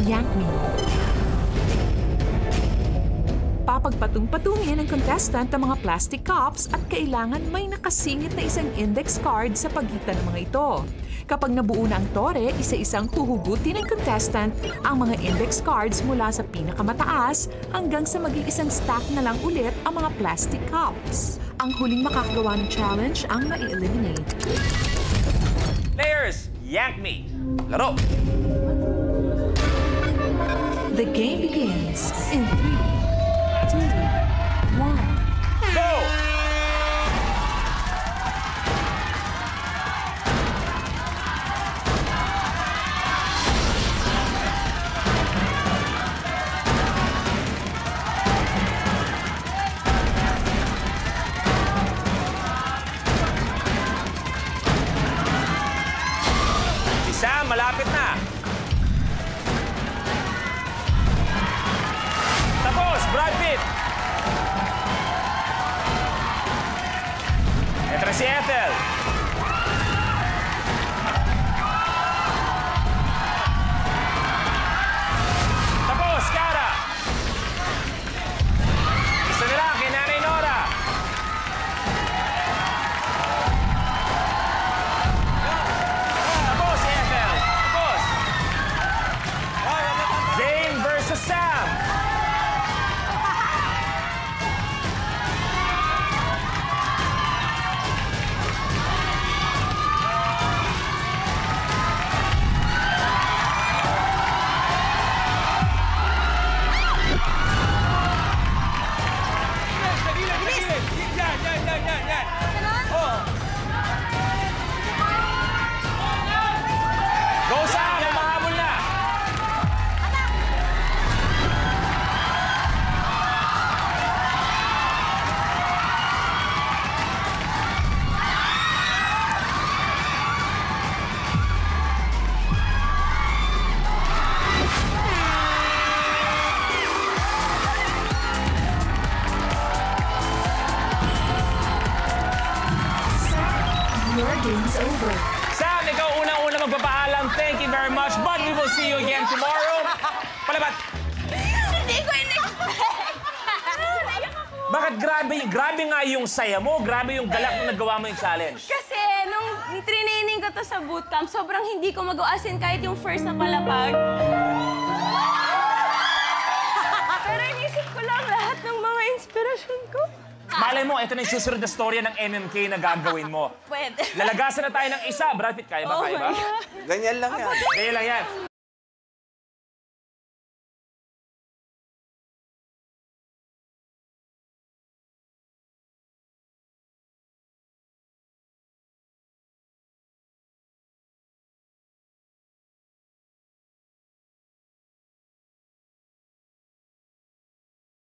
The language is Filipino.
Yank Me. Papagpatung-patungin ng contestant ang mga plastic cups at kailangan may nakasingit na isang index card sa pagitan ng mga ito. Kapag nabuo na ang tore, isa-isang huhugutin ng contestant ang mga index cards mula sa pinakamataas hanggang sa maging isang stack na lang ulit ang mga plastic cups. Ang huling makakagawa ng challenge ang mai-eliminate. Players, Yank Me. Laro! The game begins in 3, 2, 1. Go! Si Sam, malapit na. Tapos, Brad Pitt. Eto si Ethel. Tapos, Cara. Isa na lang kay Nanay Nora. Tapos, Ethel. Tapos. Jane versus Sam. Go, Sam! Mahabol na! Your game's over. Sam, ikaw unang-una magpapaalam. Thank you very much. But we will see you again tomorrow. Palabat! Hindi ko in-expect. Bakit grabe nga yung saya mo? Grabe yung galak na nagawa mo yung challenge. Kasi nung training ko to sa bootcamp, sobrang hindi ko magawa. As in, kahit yung first na palapag. Pero inisip ko lang lahat ng mga inspirasyon ko. Malay mo, ito na yung susunod na storya ng MMK na gagawin mo. Pwede. Lalagasan na tayo ng isa. Brad Pitt, kaya ba? Oh Kaya ba? my God. Ganyan lang yan. Kaya lang yan.